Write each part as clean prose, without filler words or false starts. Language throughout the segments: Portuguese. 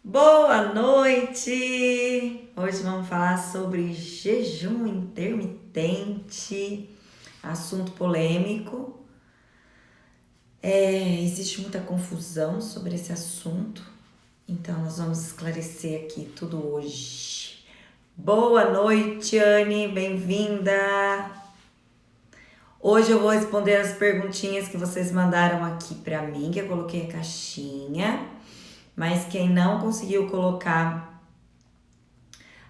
Boa noite! Hoje vamos falar sobre jejum intermitente, assunto polêmico. Existe muita confusão sobre esse assunto, então nós vamos esclarecer aqui tudo hoje. Boa noite, Anne, bem-vinda! Hoje eu vou responder as perguntinhas que vocês mandaram aqui para mim, que eu coloquei a caixinha. Mas quem não conseguiu colocar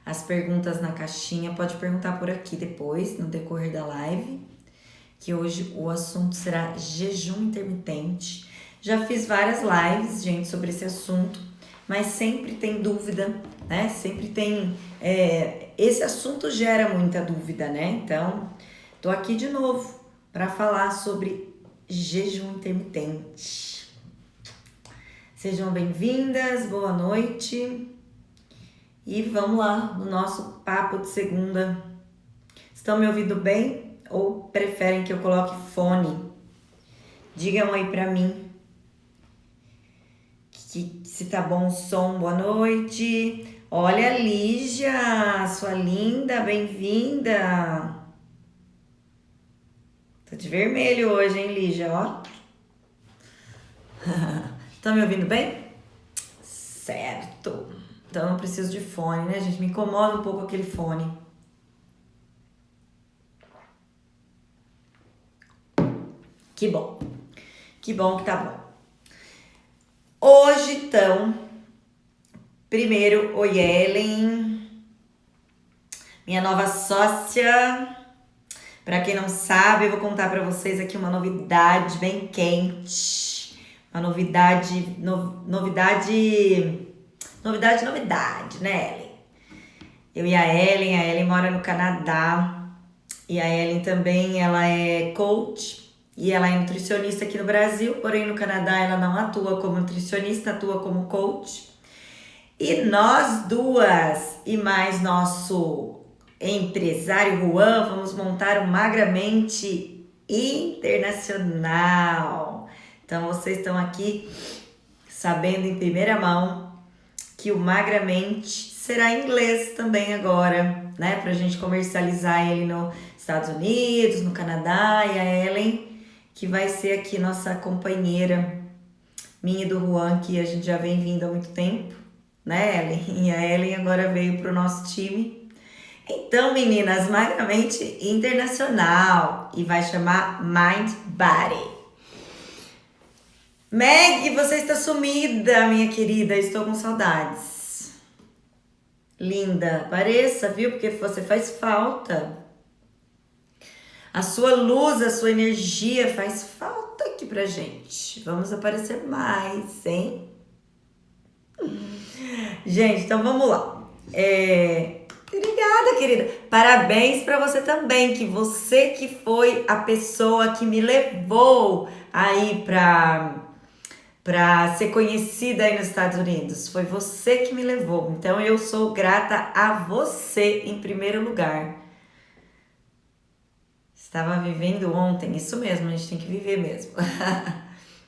as perguntas na caixinha, pode perguntar por aqui depois, no decorrer da live, que hoje o assunto será jejum intermitente. Já fiz várias lives, gente, sobre esse assunto, mas sempre tem dúvida, né? Sempre tem... esse assunto gera muita dúvida, né? Então, tô aqui de novo para falar sobre jejum intermitente. Sejam bem-vindas, boa noite. E vamos lá no nosso papo de segunda. Estão me ouvindo bem ou preferem que eu coloque fone? Digam aí pra mim se tá bom o som. Boa noite. Olha, Lígia, sua linda, bem-vinda. Tô de vermelho hoje, hein, Lígia, ó. Estão me ouvindo bem? Certo. Então eu preciso de fone, né, gente? Me incomoda um pouco aquele fone. Que bom. Que bom que tá bom. Hoje, então, primeiro, oi, Ellen. Minha nova sócia. Pra quem não sabe, eu vou contar pra vocês aqui uma novidade bem quente. Uma novidade, novidade, né, Ellen? Eu e a Ellen mora no Canadá e a Ellen também, ela é coach e ela é nutricionista aqui no Brasil, porém no Canadá ela não atua como nutricionista, atua como coach. E nós duas e mais nosso empresário Juan, vamos montar o Magramente Internacional. Então, vocês estão aqui sabendo em primeira mão que o Magramente será em inglês também agora, né? Pra gente comercializar ele nos Estados Unidos, no Canadá. E a Ellen, que vai ser aqui nossa companheira, minha e do Juan, que a gente já vem vindo há muito tempo, né, Ellen? E a Ellen agora veio pro nosso time. Então, meninas, Magramente Internacional e vai chamar Mind Body. Meg, você está sumida, minha querida. Estou com saudades. Linda, apareça, viu? Porque você faz falta. A sua luz, a sua energia faz falta aqui pra gente. Vamos aparecer mais, hein? Gente, então vamos lá. Obrigada, querida. Parabéns pra você também, que você que foi a pessoa que me levou aí pra ser conhecida aí nos Estados Unidos. Foi você que me levou. Então, eu sou grata a você em primeiro lugar. Estava vivendo ontem. Isso mesmo, a gente tem que viver mesmo.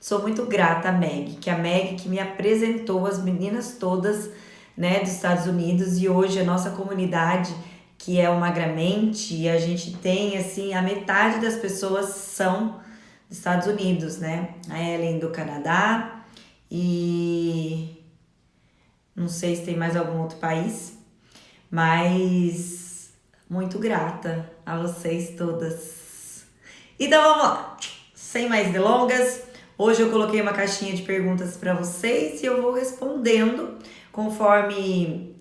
Sou muito grata a Meg, que a Meg que me apresentou as meninas todas, né, dos Estados Unidos. E hoje a nossa comunidade, que é o Magramente, e a gente tem, assim, a metade das pessoas são dos Estados Unidos, né? A Ellen do Canadá e não sei se tem mais algum outro país, mas muito grata a vocês todas. Então vamos lá, sem mais delongas, hoje eu coloquei uma caixinha de perguntas para vocês e eu vou respondendo conforme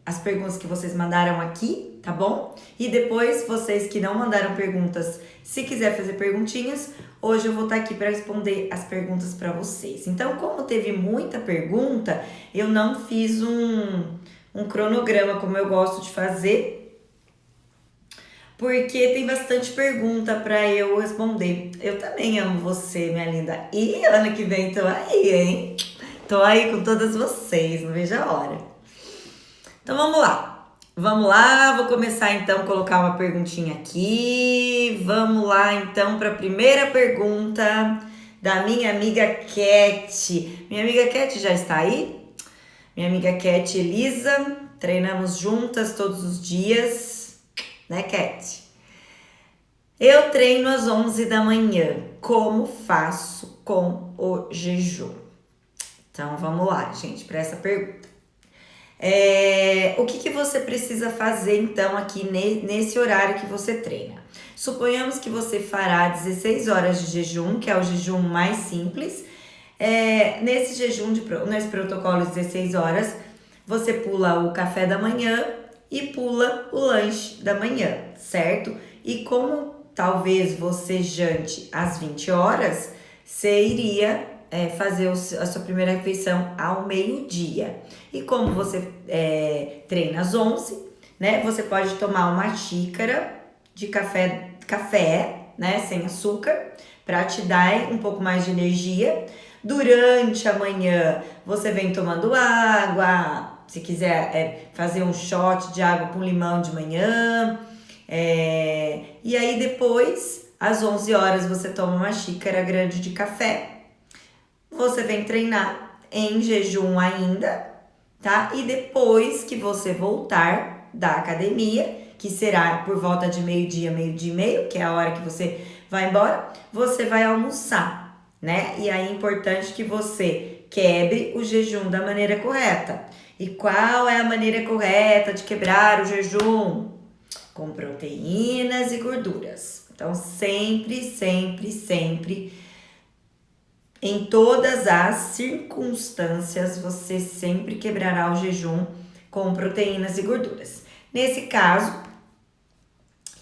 as perguntas que vocês mandaram aqui, tá bom? E depois, vocês que não mandaram perguntas, se quiser fazer perguntinhas, hoje eu vou estar aqui para responder as perguntas para vocês. Então, como teve muita pergunta, eu não fiz um cronograma como eu gosto de fazer, porque tem bastante pergunta para eu responder. Eu também amo você, minha linda. E ano que vem tô aí, hein? Tô aí com todas vocês, não vejo a hora. Então vamos lá, vou começar então a colocar uma perguntinha aqui. Vamos lá então para a primeira pergunta da minha amiga Cat. Minha amiga Cat já está aí? minha amiga Cat Elisa, treinamos juntas todos os dias, né, Cat? Eu treino às 11 da manhã, como faço com o jejum? Então, vamos lá, gente, para essa pergunta. O que você precisa fazer, então, aqui nesse horário que você treina? Suponhamos que você fará 16 horas de jejum, que é o jejum mais simples. Nesse jejum, nesse protocolo de 16 horas, você pula o café da manhã e pula o lanche da manhã, certo? E como talvez você jante às 20 horas, você iria fazer a sua primeira refeição ao meio-dia. E como você treina às 11, né? Você pode tomar uma xícara de café, né? Sem açúcar, para te dar um pouco mais de energia. Durante a manhã, você vem tomando água. Se quiser fazer um shot de água com limão de manhã. E aí depois, às 11 horas, você toma uma xícara grande de café. Você vem treinar em jejum ainda, tá? E depois que você voltar da academia, que será por volta de meio-dia, meio-dia e meio, que é a hora que você vai embora, você vai almoçar, né? E aí é importante que você quebre o jejum da maneira correta. E qual é a maneira correta de quebrar o jejum? Com proteínas e gorduras. Então, sempre, em todas as circunstâncias, você sempre quebrará o jejum com proteínas e gorduras. Nesse caso,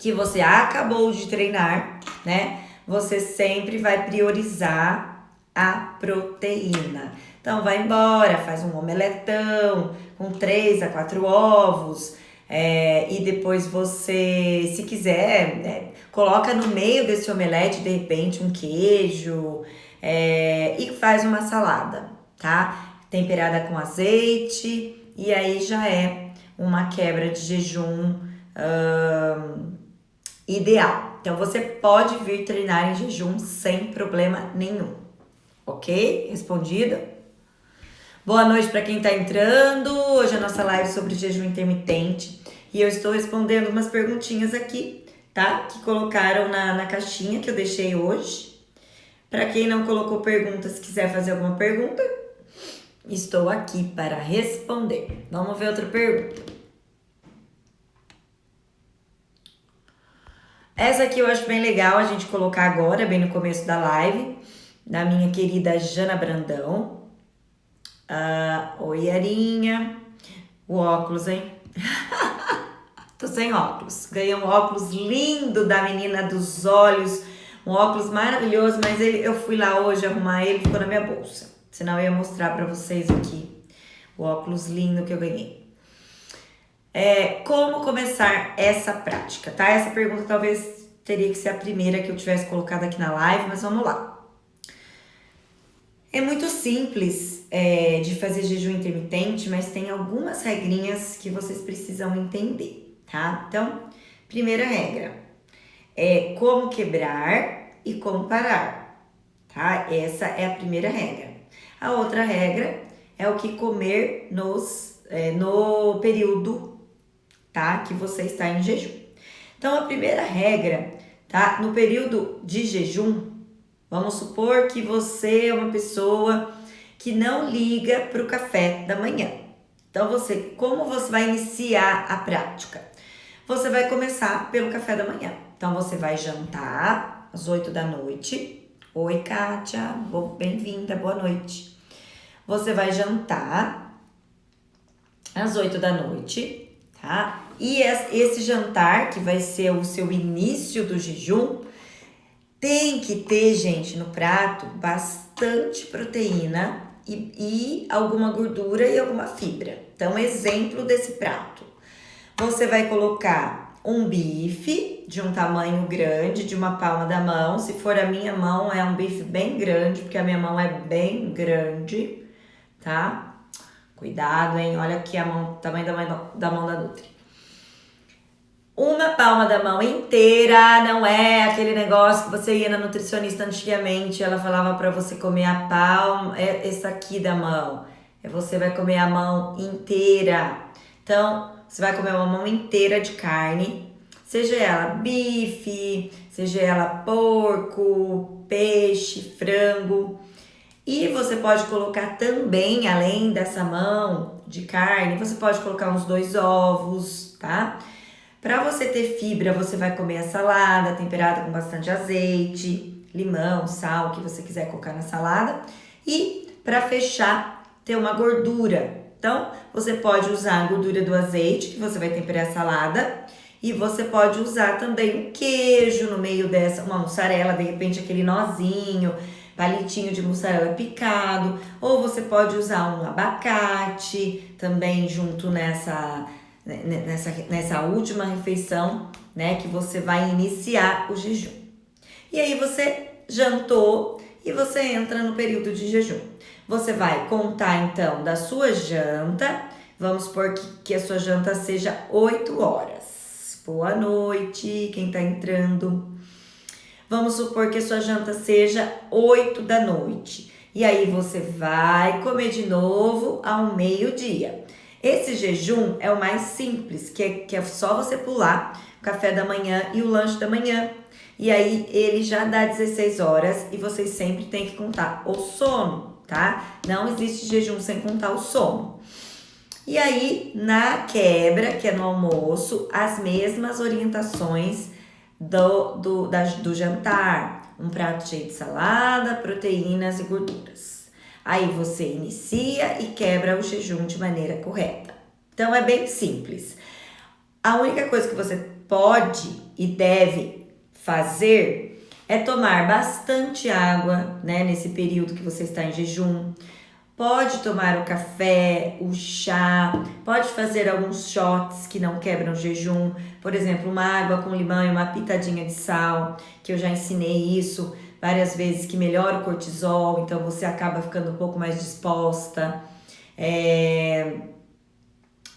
que você acabou de treinar, né? Você sempre vai priorizar a proteína. Então, vai embora, faz um omeletão com 3 a 4 ovos. E depois você, se quiser, coloca no meio desse omelete, de repente, um queijo e faz uma salada, tá? Temperada com azeite, e aí já é uma quebra de jejum ideal. Então, você pode vir treinar em jejum sem problema nenhum, ok? Respondido? Boa noite para quem está entrando. Hoje é a nossa live sobre jejum intermitente e eu estou respondendo umas perguntinhas aqui, tá? Que colocaram na caixinha que eu deixei hoje. Para quem não colocou perguntas, quiser fazer alguma pergunta, estou aqui para responder. Vamos ver outra pergunta. Essa aqui eu acho bem legal a gente colocar agora, bem no começo da live, da minha querida Jana Brandão. Oi, Arinha. O óculos, hein? Tô sem óculos. Ganhei um óculos lindo da menina dos olhos. Um óculos maravilhoso, mas eu fui lá hoje arrumar ele e ficou na minha bolsa. Senão eu ia mostrar pra vocês aqui o óculos lindo que eu ganhei. Como começar essa prática, tá? Essa pergunta talvez teria que ser a primeira que eu tivesse colocado aqui na live, mas vamos lá. É muito simples de fazer jejum intermitente, mas tem algumas regrinhas que vocês precisam entender, tá? Então, primeira regra é como quebrar e como parar, tá? Essa é a primeira regra. A outra regra é o que comer no período, tá? Que você está em jejum. Então, a primeira regra, tá? No período de jejum, vamos supor que você é uma pessoa que não liga para o café da manhã. Então, como você vai iniciar a prática? Você vai começar pelo café da manhã. Então, você vai jantar às 8 da noite. Oi, Kátia, bem-vinda, boa noite. Você vai jantar às 8 da noite, tá? E esse jantar, que vai ser o seu início do jejum, tem que ter, gente, no prato bastante proteína e alguma gordura e alguma fibra. Então, exemplo desse prato. Você vai colocar um bife de um tamanho grande, de uma palma da mão. Se for a minha mão, é um bife bem grande, porque a minha mão é bem grande, tá? Cuidado, hein? Olha aqui o tamanho da mão da Nutri. Uma palma da mão inteira, não é aquele negócio que você ia na nutricionista antigamente, ela falava pra você comer a palma, essa aqui da mão. você vai comer a mão inteira. Então, você vai comer uma mão inteira de carne, seja ela bife, seja ela porco, peixe, frango. E você pode colocar também, além dessa mão de carne, você pode colocar uns 2 ovos, tá? Para você ter fibra, você vai comer a salada temperada com bastante azeite, limão, sal, o que você quiser colocar na salada. E para fechar, ter uma gordura. Então, você pode usar a gordura do azeite, que você vai temperar a salada. E você pode usar também o queijo no meio dessa, uma mussarela, de repente aquele nozinho, palitinho de mussarela picado. Ou você pode usar um abacate também junto nessa última refeição, né, que você vai iniciar o jejum. E aí você jantou e você entra no período de jejum. Você vai contar então da sua janta, vamos supor que a sua janta seja 8 horas. Boa noite, quem tá entrando. Vamos supor que a sua janta seja 8 da noite. E aí você vai comer de novo ao meio-dia. Esse jejum é o mais simples, que é só você pular o café da manhã e o lanche da manhã. E aí ele já dá 16 horas e vocês sempre têm que contar o sono, tá? Não existe jejum sem contar o sono. E aí, na quebra, que é no almoço, as mesmas orientações do jantar. Um prato cheio de salada, proteínas e gorduras. Aí você inicia e quebra o jejum de maneira correta. Então é bem simples. A única coisa que você pode e deve fazer é tomar bastante água, né, nesse período que você está em jejum. Pode tomar o café, o chá, pode fazer alguns shots que não quebram o jejum. Por exemplo, uma água com limão e uma pitadinha de sal, que eu já ensinei isso várias vezes, que melhora o cortisol, então você acaba ficando um pouco mais disposta.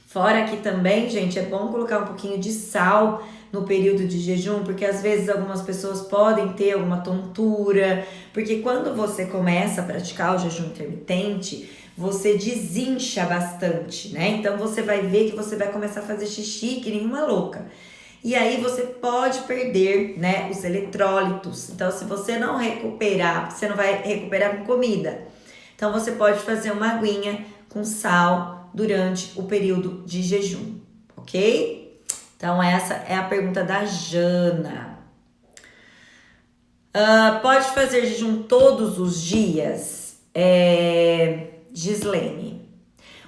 Fora que também, gente, é bom colocar um pouquinho de sal no período de jejum, porque às vezes algumas pessoas podem ter alguma tontura, porque quando você começa a praticar o jejum intermitente, você desincha bastante, né? Então você vai ver que você vai começar a fazer xixi que nem uma louca. E aí você pode perder, né, os eletrólitos. Então se você não recuperar, você não vai recuperar com comida. Então você pode fazer uma aguinha com sal durante o período de jejum, ok? Então essa é a pergunta da Jana. Pode fazer jejum todos os dias? Gislene.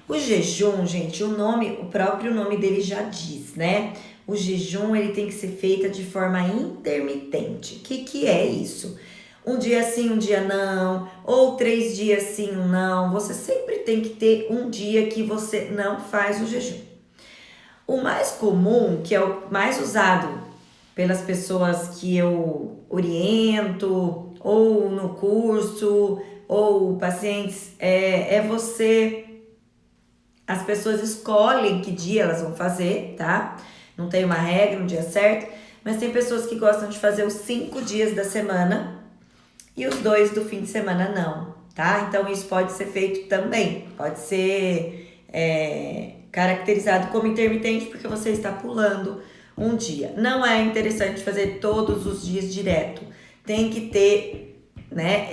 O jejum, gente, o próprio nome dele já diz, né? O jejum ele tem que ser feito de forma intermitente. O que é isso? Um dia sim, um dia não, ou 3 dias sim, um não. Você sempre tem que ter um dia que você não faz o jejum. O mais comum, que é o mais usado pelas pessoas que eu oriento, ou no curso, ou pacientes, as pessoas escolhem que dia elas vão fazer, tá? Não tem uma regra, um dia certo, mas tem pessoas que gostam de fazer os 5 dias da semana e os 2 do fim de semana não, tá? Então isso pode ser feito também, pode ser caracterizado como intermitente porque você está pulando um dia. Não é interessante fazer todos os dias direto, tem que ter, né,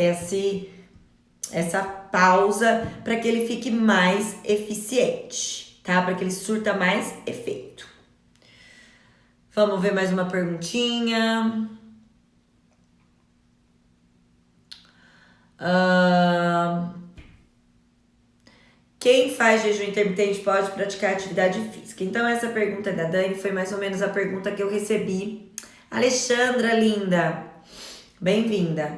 essa pausa para que ele fique mais eficiente, tá? Para que ele surta mais efeito. Vamos ver mais uma perguntinha. Quem faz jejum intermitente pode praticar atividade física? Então essa pergunta da Dani foi mais ou menos a pergunta que eu recebi. Alexandra, linda, bem-vinda.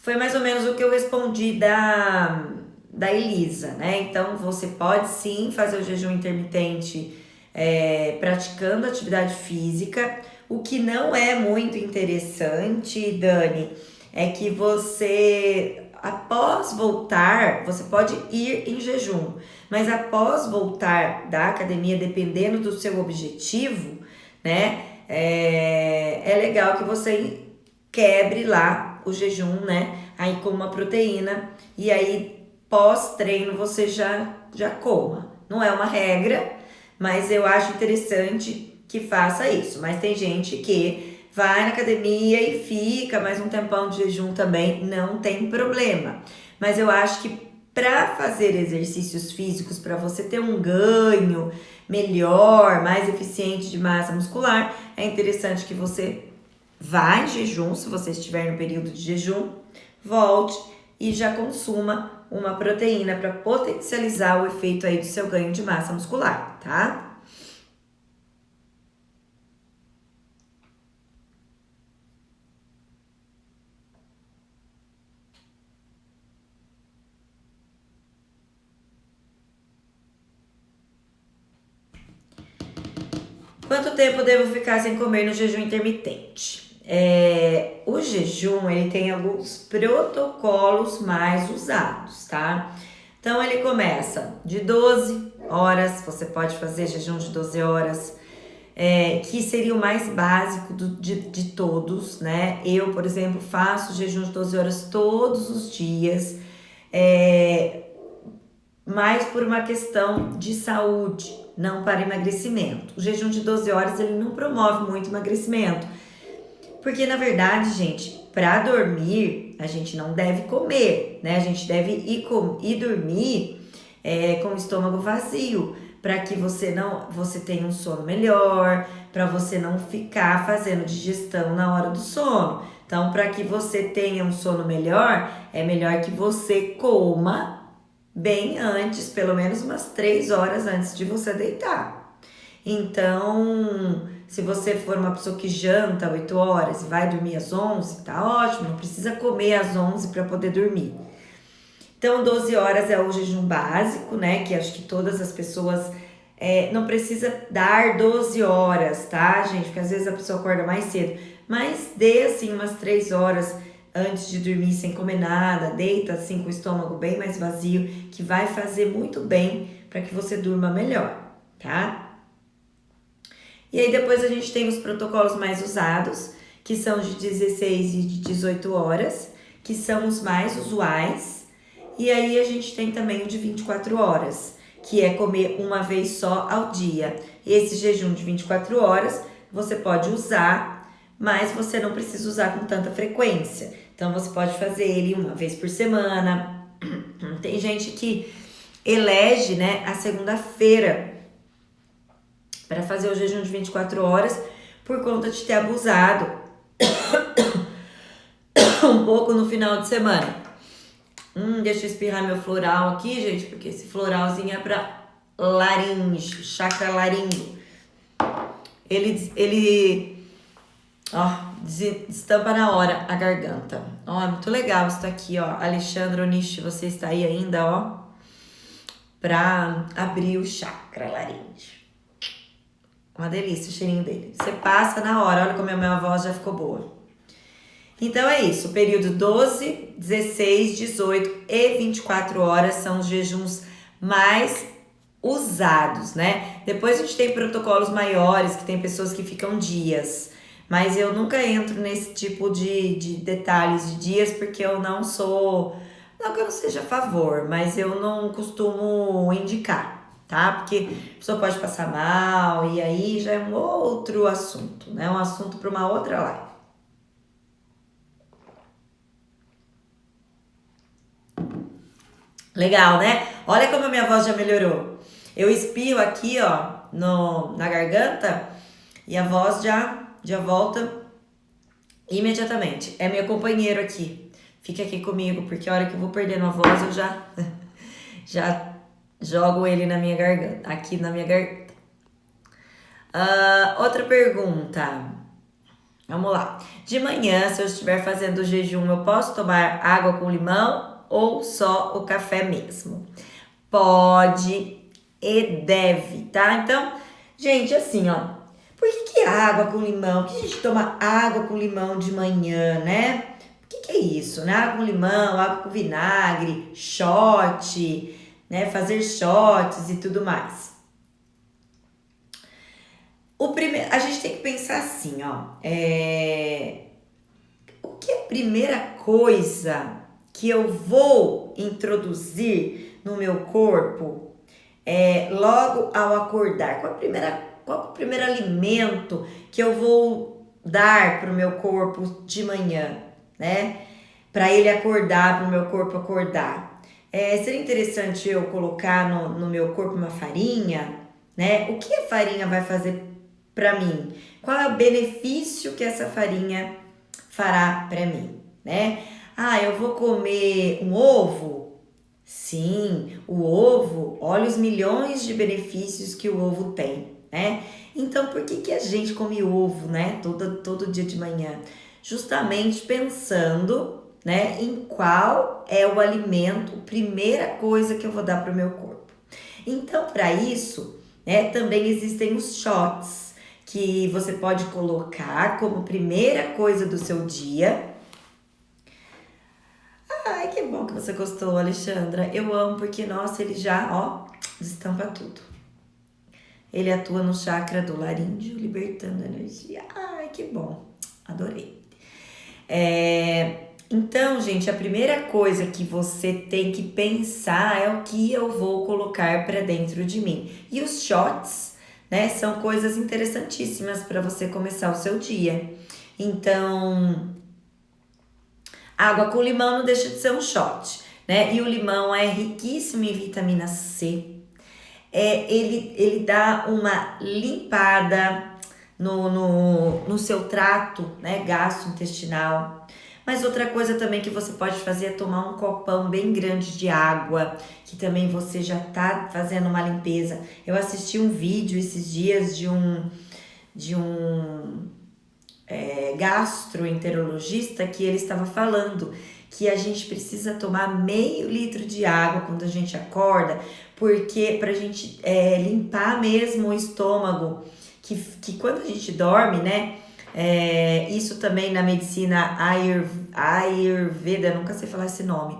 Foi mais ou menos o que eu respondi da Elisa, né? Então você pode sim fazer o jejum intermitente praticando atividade física. O que não é muito interessante, Dani, é que você, após voltar, você pode ir em jejum, mas após voltar da academia, dependendo do seu objetivo, né, é legal que você quebre lá o jejum, né, aí com uma proteína, e aí pós-treino você já coma. Não é uma regra, mas eu acho interessante que faça isso. Mas tem gente que vai na academia e fica mais um tempão de jejum também, não tem problema. Mas eu acho que para fazer exercícios físicos, para você ter um ganho melhor, mais eficiente de massa muscular, é interessante que você vá em jejum, se você estiver no período de jejum, volte e já consuma uma proteína para potencializar o efeito aí do seu ganho de massa muscular, tá? Quanto tempo devo ficar sem comer no jejum intermitente? O jejum, ele tem alguns protocolos mais usados, tá? Então, ele começa de 12 horas, você pode fazer jejum de 12 horas, que seria o mais básico de todos, né? Eu, por exemplo, faço jejum de 12 horas todos os dias, mais por uma questão de saúde, não para emagrecimento. O jejum de 12 horas, ele não promove muito emagrecimento, porque na verdade, gente, para dormir, a gente não deve comer, né? A gente deve ir dormir com o estômago vazio, para que você tenha um sono melhor, para você não ficar fazendo digestão na hora do sono. Então, para que você tenha um sono melhor, é melhor que você coma bem antes, pelo menos umas 3 horas antes de você deitar. Então, se você for uma pessoa que janta 8 horas e vai dormir às 11, tá ótimo, não precisa comer às 11 para poder dormir. Então, 12 horas é o jejum básico, né? Que acho que todas as pessoas não precisa dar 12 horas, tá, gente? Porque às vezes a pessoa acorda mais cedo. Mas dê, assim, umas 3 horas antes de dormir sem comer nada. Deita, assim, com o estômago bem mais vazio, que vai fazer muito bem para que você durma melhor, tá? E aí depois a gente tem os protocolos mais usados, que são de 16 e de 18 horas, que são os mais usuais. E aí a gente tem também o de 24 horas, que é comer uma vez só ao dia. Esse jejum de 24 horas você pode usar, mas você não precisa usar com tanta frequência. Então você pode fazer ele uma vez por semana. Tem gente que elege, né, a segunda-feira para fazer o jejum de 24 horas por conta de ter abusado um pouco no final de semana. Deixa eu espirrar meu floral aqui, gente, porque esse floralzinho é pra laringe, chakra laringe. Ele destampa na hora a garganta. Ó, muito legal isso aqui, ó. Alexandre Onishi, você está aí ainda, ó, pra abrir o chakra laringe. Uma delícia o cheirinho dele. Você passa na hora, olha como a minha voz já ficou boa. Então é isso, o período 12, 16, 18 e 24 horas são os jejuns mais usados, né? Depois a gente tem protocolos maiores, que tem pessoas que ficam dias, mas eu nunca entro nesse tipo de detalhes de dias, porque eu não sou, não que eu não seja a favor, mas eu não costumo indicar, tá? Porque a pessoa pode passar mal e aí já é um outro assunto, né? Um assunto para uma outra live. Legal, né? Olha como a minha voz já melhorou. Eu espirro aqui, ó, na garganta e a voz já volta imediatamente. É meu companheiro aqui. Fica aqui comigo, porque a hora que eu vou perdendo a voz, eu já jogo ele na minha garganta, aqui na minha garganta. Outra pergunta. Vamos lá. De manhã, se eu estiver fazendo jejum, eu posso tomar água com limão ou só o café mesmo? Pode e deve, tá? Então, gente, assim, ó. Por que água com limão? Por que a gente toma água com limão de manhã, né? O que é isso, né? Água com limão, água com vinagre, shot, né? Fazer shots e tudo mais. A gente tem que pensar assim, ó. O que é a primeira coisa que eu vou introduzir no meu corpo logo ao acordar? Qual é o primeiro alimento que eu vou dar para o meu corpo de manhã, né? Para ele acordar, para o meu corpo acordar. Seria interessante eu colocar no meu corpo uma farinha, né? O que a farinha vai fazer para mim? Qual é o benefício que essa farinha fará para mim, né? Eu vou comer um ovo? Sim, o ovo, olha os milhões de benefícios que o ovo tem, né? Então, por que a gente come ovo, né? Todo dia de manhã? Justamente pensando, né, em qual é o alimento, primeira coisa que eu vou dar para o meu corpo. Então, para isso, né, também existem os shots que você pode colocar como primeira coisa do seu dia. Ai, que bom que você gostou, Alexandra. Eu amo porque, nossa, ele já, destampa tudo. Ele atua no chakra do laríngeo, libertando energia. Ai, que bom. Adorei. Então, gente, a primeira coisa que você tem que pensar é o que eu vou colocar para dentro de mim. E os shots, né, são coisas interessantíssimas para você começar o seu dia. Então, água com limão não deixa de ser um shot, né? E o limão é riquíssimo em vitamina C. Ele dá uma limpada no seu trato, né, gastrointestinal. Mas outra coisa também que você pode fazer é tomar um copão bem grande de água, que também você já tá fazendo uma limpeza. Eu assisti um vídeo esses dias de um gastroenterologista que ele estava falando que a gente precisa tomar meio litro de água quando a gente acorda, porque pra gente limpar mesmo o estômago, que quando a gente dorme, né? Isso também na medicina Ayurveda, nunca sei falar esse nome.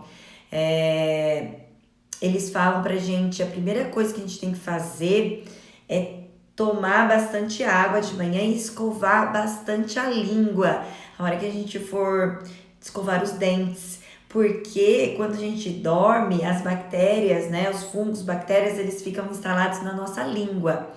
Eles falam pra gente, a primeira coisa que a gente tem que fazer é tomar bastante água de manhã e escovar bastante a língua na hora que a gente for escovar os dentes, porque quando a gente dorme, as bactérias, né, os fungos, bactérias, eles ficam instalados na nossa língua.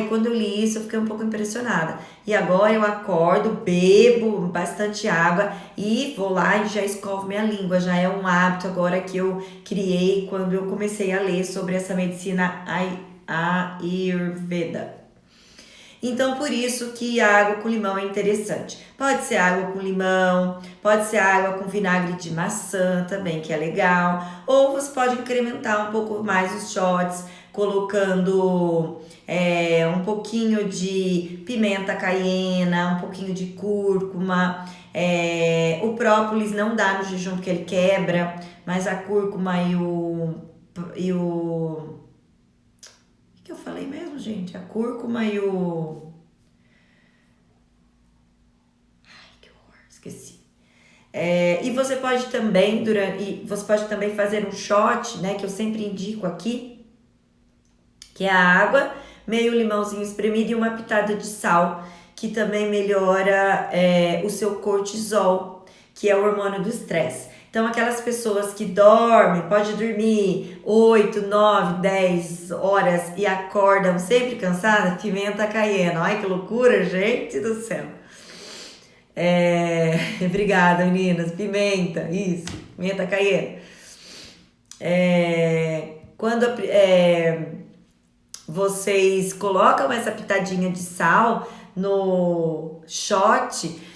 Quando eu li isso, eu fiquei um pouco impressionada. E agora eu acordo, bebo bastante água e vou lá e já escovo minha língua. Já é um hábito agora que eu criei quando eu comecei a ler sobre essa medicina Ayurveda. Então, por isso que a água com limão é interessante. Pode ser água com limão, pode ser água com vinagre de maçã também, que é legal. Ou você pode incrementar um pouco mais os shots, colocando um pouquinho de pimenta caiena, um pouquinho de cúrcuma. O própolis não dá no jejum porque ele quebra, mas a cúrcuma e o que eu falei mesmo, gente? A cúrcuma e o... que horror, esqueci. E você pode também fazer um shot, né? Que eu sempre indico aqui, que é a água, meio limãozinho espremido e uma pitada de sal, que também melhora o seu cortisol, que é o hormônio do estresse. Então, aquelas pessoas que dormem, pode dormir 8, 9, 10 horas e acordam sempre cansadas, pimenta caiena. Ai, que loucura, gente do céu. Obrigada, meninas. Pimenta, isso, pimenta caiena. Quando vocês colocam essa pitadinha de sal no shot,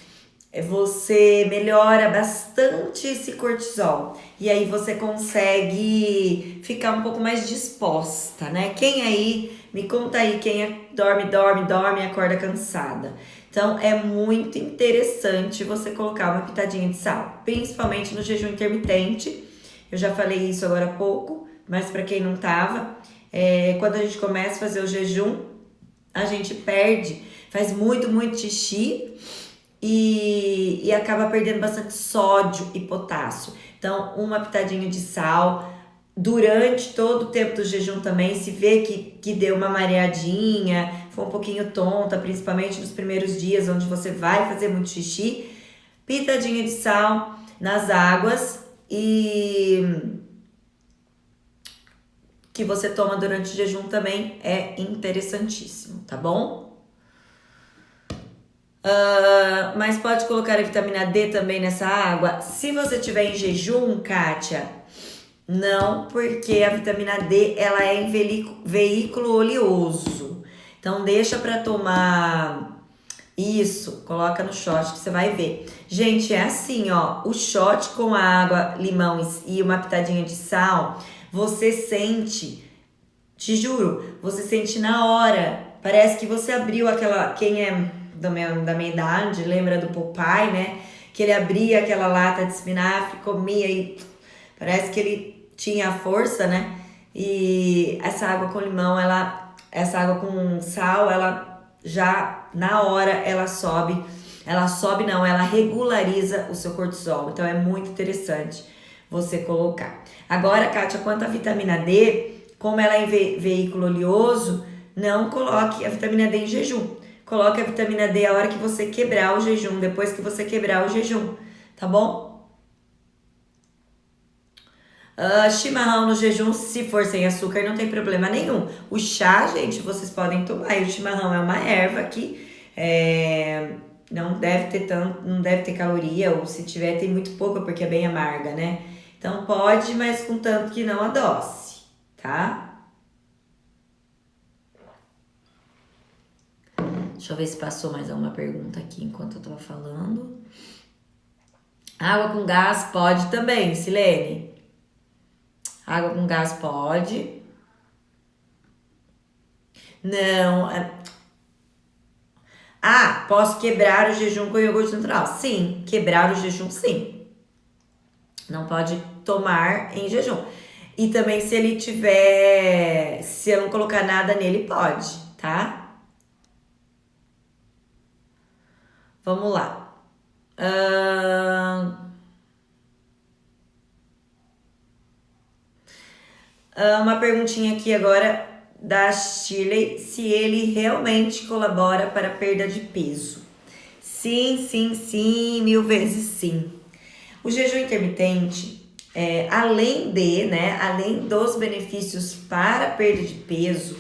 você melhora bastante esse cortisol. E aí você consegue ficar um pouco mais disposta, né? Quem aí, me conta aí, quem dorme e acorda cansada. Então, é muito interessante você colocar uma pitadinha de sal, principalmente no jejum intermitente. Eu já falei isso agora há pouco, mas para quem não tava, quando a gente começa a fazer o jejum, a gente faz muito xixi, e acaba perdendo bastante sódio e potássio. Então, uma pitadinha de sal. Durante todo o tempo do jejum também, se vê que deu uma mareadinha, foi um pouquinho tonta, principalmente nos primeiros dias, onde você vai fazer muito xixi, pitadinha de sal nas águas e que você toma durante o jejum também é interessantíssimo, tá bom? Mas pode colocar a vitamina D também nessa água? Se você tiver em jejum, Kátia, não, porque a vitamina D ela é em veículo oleoso. Então deixa para tomar isso, coloca no shot que você vai ver. Gente, é assim, ó, o shot com água, limão e uma pitadinha de sal, você sente, te juro, você sente na hora. Parece que você abriu aquela, quem é da minha idade, lembra do Popeye, né? Que ele abria aquela lata de espinafre, comia e parece que ele tinha força, né? E essa água com limão, essa água com sal, ela já na hora ela regulariza o seu cortisol. Então é muito interessante você colocar. Agora, Kátia, quanto à vitamina D, como ela é em veículo oleoso, não coloque a vitamina D em jejum. Coloque a vitamina D a hora que você quebrar o jejum, depois que você quebrar o jejum, tá bom? Chimarrão no jejum, se for sem açúcar, não tem problema nenhum. O chá, gente, vocês podem tomar. E o chimarrão é uma erva que não deve ter caloria, ou se tiver, tem muito pouca, porque é bem amarga, né? Então pode, mas contanto que não adoce, tá? Deixa eu ver se passou mais alguma pergunta aqui enquanto eu tô falando. Água com gás pode também, Silene. Água com gás pode. Não. Posso quebrar o jejum com iogurte natural? Sim, quebrar o jejum, sim. Não pode tomar em jejum. E também se eu não colocar nada nele, pode, tá? Vamos lá. Uma perguntinha aqui agora da Shirley, se ele realmente colabora para a perda de peso. Sim, 1000 vezes sim. O jejum intermitente, além dos benefícios para a perda de peso,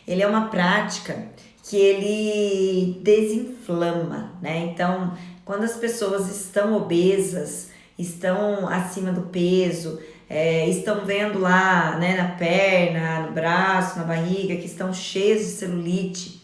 ele é uma prática que ele desinflama, né? Então, quando as pessoas estão obesas, estão acima do peso, estão vendo lá, né, na perna, no braço, na barriga, que estão cheios de celulite,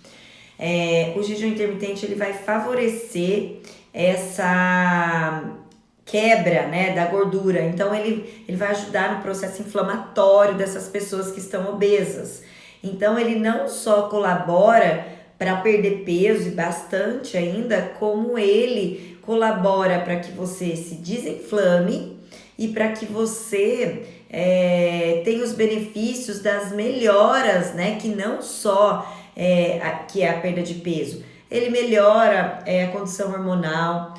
o jejum intermitente ele vai favorecer essa quebra, né, da gordura. Então, ele vai ajudar no processo inflamatório dessas pessoas que estão obesas. Então, ele não só colabora para perder peso e bastante ainda, como ele colabora para que você se desinflame e para que você tenha os benefícios das melhoras, né? Que não só que é a perda de peso. Ele melhora a condição hormonal.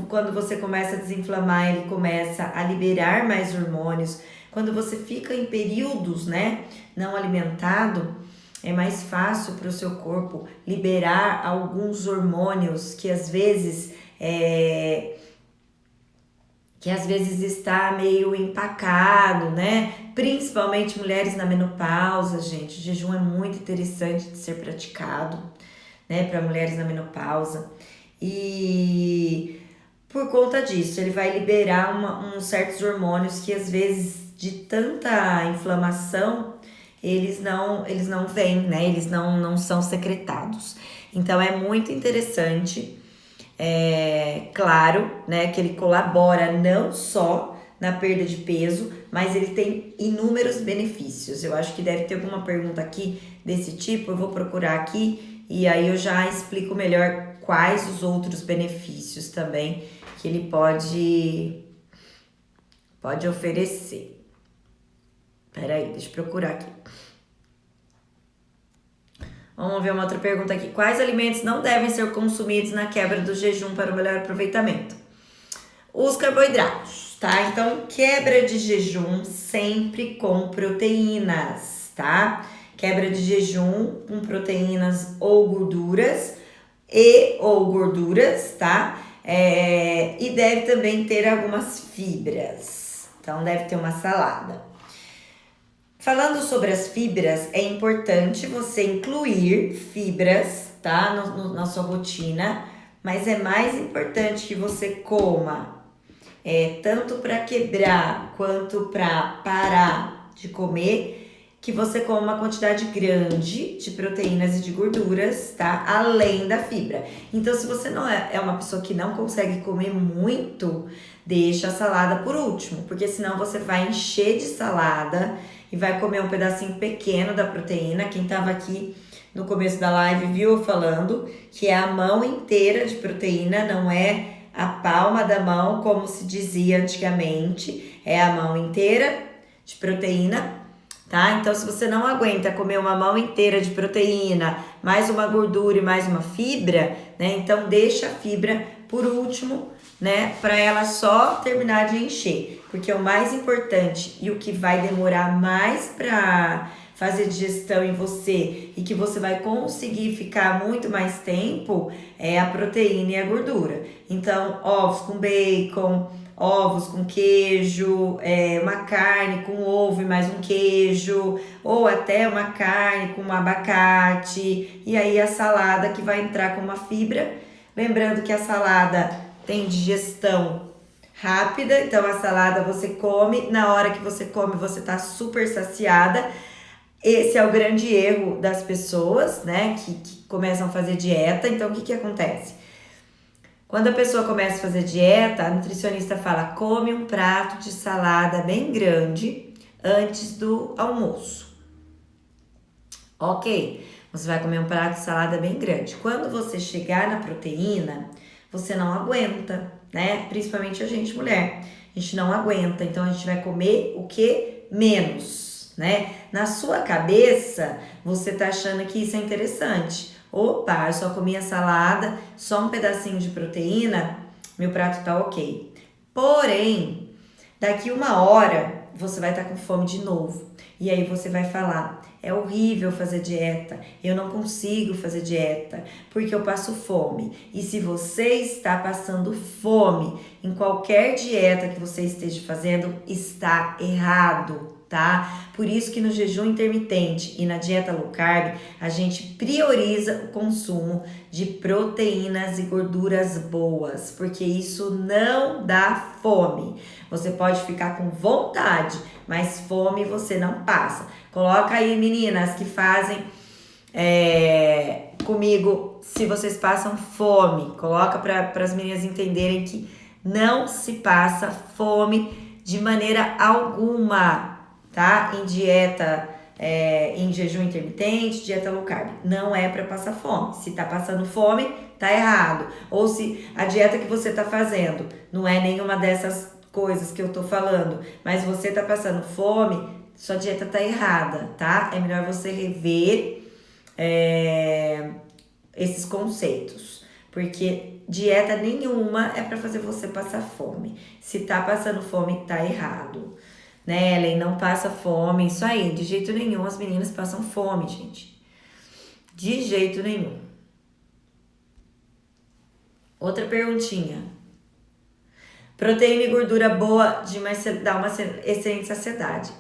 Quando você começa a desinflamar, ele começa a liberar mais hormônios. Quando você fica em períodos, né, não alimentado, é mais fácil para o seu corpo liberar alguns hormônios que às vezes está meio empacado, né? Principalmente mulheres na menopausa, gente. O jejum é muito interessante de ser praticado, né, para mulheres na menopausa. E por conta disso, ele vai liberar uns certos hormônios que às vezes de tanta inflamação, eles não vêm, né? Eles não são secretados. Então é muito interessante, claro, né, que ele colabora não só na perda de peso, mas ele tem inúmeros benefícios. Eu acho que deve ter alguma pergunta aqui desse tipo, eu vou procurar aqui e aí eu já explico melhor quais os outros benefícios também que ele pode oferecer. Peraí, deixa eu procurar aqui. Vamos ver uma outra pergunta aqui. Quais alimentos não devem ser consumidos na quebra do jejum para o melhor aproveitamento? Os carboidratos, tá? Então, quebra de jejum sempre com proteínas, tá? Quebra de jejum com proteínas ou gorduras tá? E deve também ter algumas fibras, Então deve ter uma salada. Falando sobre as fibras, é importante você incluir fibras, tá? Na sua rotina, mas é mais importante que você coma tanto para quebrar quanto para parar de comer, que você coma uma quantidade grande de proteínas e de gorduras, tá? Além da fibra. Então, se você não é uma pessoa que não consegue comer muito, deixa a salada por último, porque senão você vai encher de salada e vai comer um pedacinho pequeno da proteína. Quem tava aqui no começo da live viu eu falando que é a mão inteira de proteína, não é a palma da mão, como se dizia antigamente, é a mão inteira de proteína, tá? Então, se você não aguenta comer uma mão inteira de proteína, mais uma gordura e mais uma fibra, né? Então, deixa a fibra por último, né? Para ela só terminar de encher. Porque o mais importante e o que vai demorar mais para fazer digestão em você e que você vai conseguir ficar muito mais tempo é a proteína e a gordura. Então, ovos com bacon, ovos com queijo, uma carne com ovo e mais um queijo, ou até uma carne com um abacate, e aí a salada que vai entrar com uma fibra. Lembrando que a salada tem digestão rápida, então a salada você come, na hora que você come você tá super saciada. Esse é o grande erro das pessoas, né, que começam a fazer dieta. Então, o que acontece? Quando a pessoa começa a fazer dieta, a nutricionista fala, come um prato de salada bem grande antes do almoço. Ok, você vai comer um prato de salada bem grande. Quando você chegar na proteína, você não aguenta, né? Principalmente a gente mulher. A gente não aguenta, então a gente vai comer o que? Menos, né? Na sua cabeça, você tá achando que isso é interessante. Opa, eu só comi a salada, só um pedacinho de proteína, meu prato tá ok. Porém, daqui 1 hora, você vai estar com fome de novo. E aí você vai falar, é horrível fazer dieta, eu não consigo fazer dieta, porque eu passo fome. E se você está passando fome em qualquer dieta que você esteja fazendo, está errado, tá? Por isso que no jejum intermitente e na dieta low carb, a gente prioriza o consumo de proteínas e gorduras boas, porque isso não dá fome. Você pode ficar com vontade, mas fome você não passa. Coloca aí, meninas, que fazem comigo, se vocês passam fome. Coloca para as meninas entenderem que não se passa fome de maneira alguma, tá? Em dieta, em jejum intermitente, dieta low carb. Não é para passar fome. Se tá passando fome, tá errado. Ou se a dieta que você tá fazendo não é nenhuma dessas coisas que eu tô falando, mas você tá passando fome, sua dieta tá errada, tá? É melhor você rever esses conceitos, porque dieta nenhuma é para fazer você passar fome. Se tá passando fome, tá errado, né, Ellen? Não passa fome, isso aí, de jeito nenhum as meninas passam fome, gente. De jeito nenhum. Outra perguntinha. Proteína e gordura boa dá uma excelente saciedade.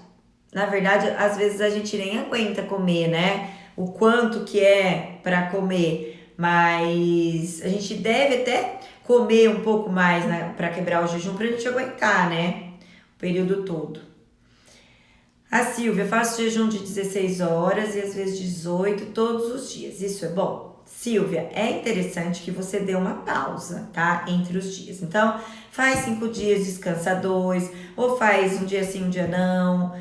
Na verdade, às vezes a gente nem aguenta comer, né? O quanto que é para comer, mas a gente deve até comer um pouco mais, né, para quebrar o jejum, pra gente aguentar, né? O período todo. A Silvia, faço jejum de 16 horas e às vezes 18 todos os dias. Isso é bom? Silvia, é interessante que você dê uma pausa, tá? Entre os dias. Então, faz 5 dias, descansa 2, ou faz um dia sim, um dia não,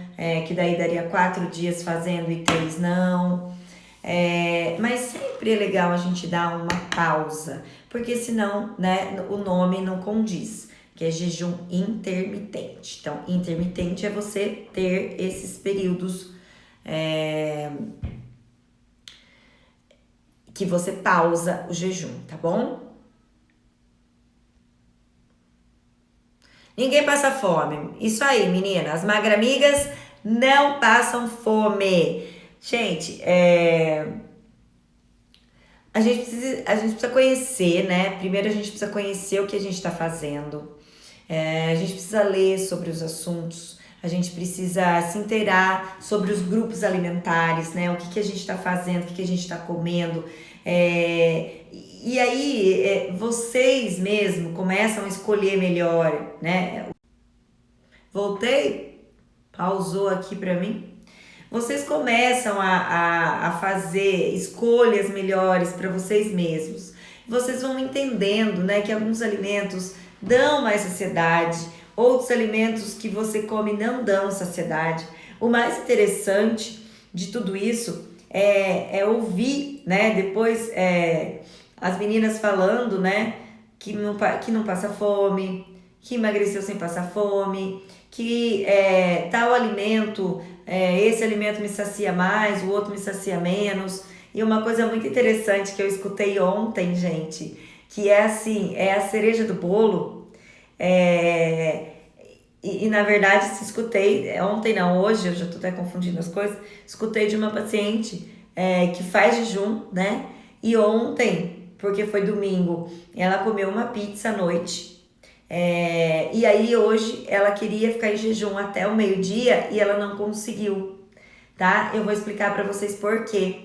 que daí daria 4 dias fazendo e 3 não. Mas sempre é legal a gente dar uma pausa, porque senão, né, o nome não condiz, que é jejum intermitente. Então, intermitente é você ter esses períodos que você pausa o jejum, tá bom? Ninguém passa fome. Isso aí, meninas. As magramigas não passam fome. Gente, a gente precisa conhecer, né? Primeiro a gente precisa conhecer o que a gente tá fazendo. A gente precisa ler sobre os assuntos, a gente precisa se inteirar sobre os grupos alimentares, né? O que a gente está fazendo, o que a gente está comendo. E aí, vocês mesmo começam a escolher melhor, né? Voltei? Pausou aqui para mim? Vocês começam a fazer escolhas melhores para vocês mesmos. Vocês vão entendendo, né, que alguns alimentos dão mais saciedade, outros alimentos que você come não dão saciedade. O mais interessante de tudo isso é ouvir, né, depois as meninas falando, né, que não passa fome, que emagreceu sem passar fome, que tal alimento, esse alimento me sacia mais, o outro me sacia menos. E uma coisa muito interessante que eu escutei ontem, gente, que é assim, é a cereja do bolo. Na verdade, se escutei, ontem não, hoje, eu já tô até confundindo as coisas, escutei de uma paciente que faz jejum, né? E ontem, porque foi domingo, ela comeu uma pizza à noite. E aí hoje ela queria ficar em jejum até o meio-dia e ela não conseguiu, tá? Eu vou explicar para vocês por quê.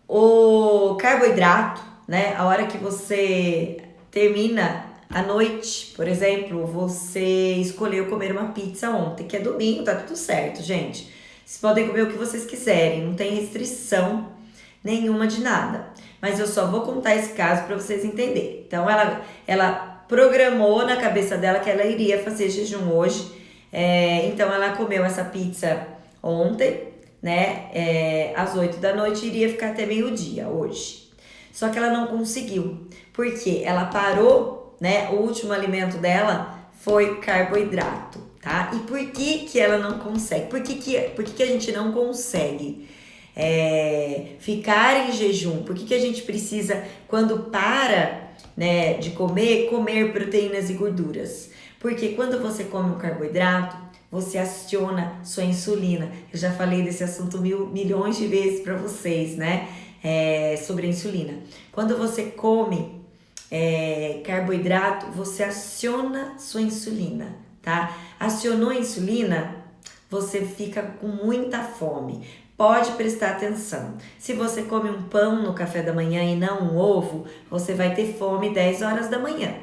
O carboidrato, né? A hora que você termina a noite, por exemplo, você escolheu comer uma pizza ontem, que é domingo, tá tudo certo, gente. Vocês podem comer o que vocês quiserem, não tem restrição nenhuma de nada. Mas eu só vou contar esse caso para vocês entenderem. Então, ela programou na cabeça dela que ela iria fazer jejum hoje. Então, ela comeu essa pizza ontem, né? Às 8 da noite, iria ficar até meio-dia hoje. Só que ela não conseguiu, porque ela parou, né? O último alimento dela foi carboidrato, tá? E por que ela não consegue? Por que a gente não consegue ficar em jejum? Por que a gente precisa, quando para, né, de comer proteínas e gorduras? Porque quando você come um carboidrato, você aciona sua insulina. Eu já falei desse assunto milhões de vezes para vocês, né? Sobre a insulina. Quando você come carboidrato, você aciona sua insulina, tá? Acionou a insulina, você fica com muita fome. Pode prestar atenção. Se você come um pão no café da manhã e não um ovo, você vai ter fome 10 horas da manhã,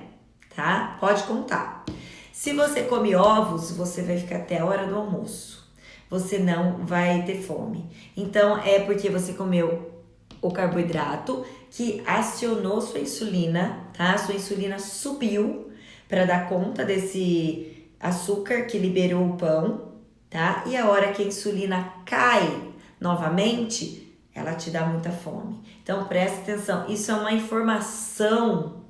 tá? Pode contar. Se você come ovos, você vai ficar até a hora do almoço. Você não vai ter fome. Então, é porque você comeu o carboidrato que acionou sua insulina, tá? Sua insulina subiu para dar conta desse açúcar que liberou o pão, tá? E a hora que a insulina cai novamente, ela te dá muita fome. Então, preste atenção. Isso é uma informação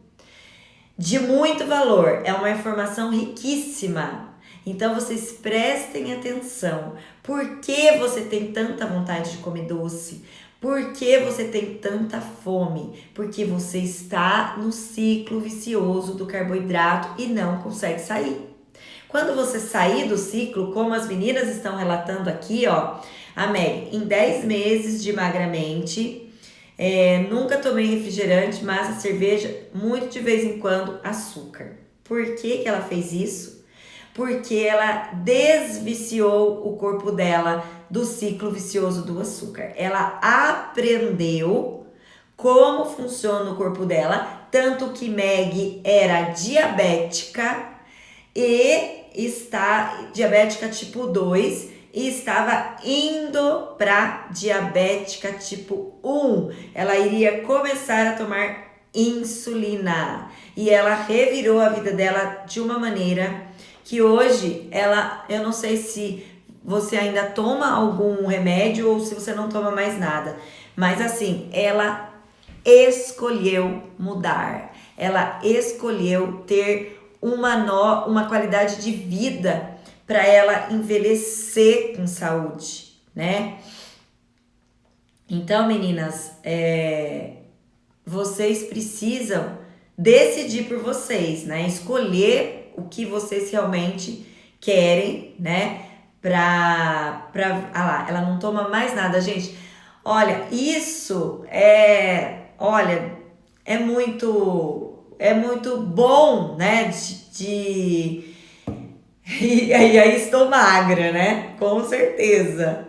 de muito valor. É uma informação riquíssima. Então, vocês prestem atenção. Por que você tem tanta vontade de comer doce? Por que você tem tanta fome? Porque você está no ciclo vicioso do carboidrato e não consegue sair. Quando você sair do ciclo, como as meninas estão relatando aqui, ó, a Meg, em 10 meses de magramente, nunca tomei refrigerante, massa, cerveja, muito de vez em quando açúcar. Por que ela fez isso? Porque ela desviciou o corpo dela do ciclo vicioso do açúcar. Ela aprendeu como funciona o corpo dela, tanto que Meg era diabética e está diabética tipo 2 e estava indo para diabética tipo 1. Ela iria começar a tomar insulina e ela revirou a vida dela de uma maneira que hoje eu não sei se você ainda toma algum remédio ou se você não toma mais nada, mas assim, ela escolheu mudar, ela escolheu ter uma qualidade de vida para ela envelhecer com saúde, né? Então, meninas, vocês precisam decidir por vocês, né? Escolher o que vocês realmente querem, né? Ela não toma mais nada, gente. Olha, isso olha, é muito bom, né? E aí estou magra, né? Com certeza.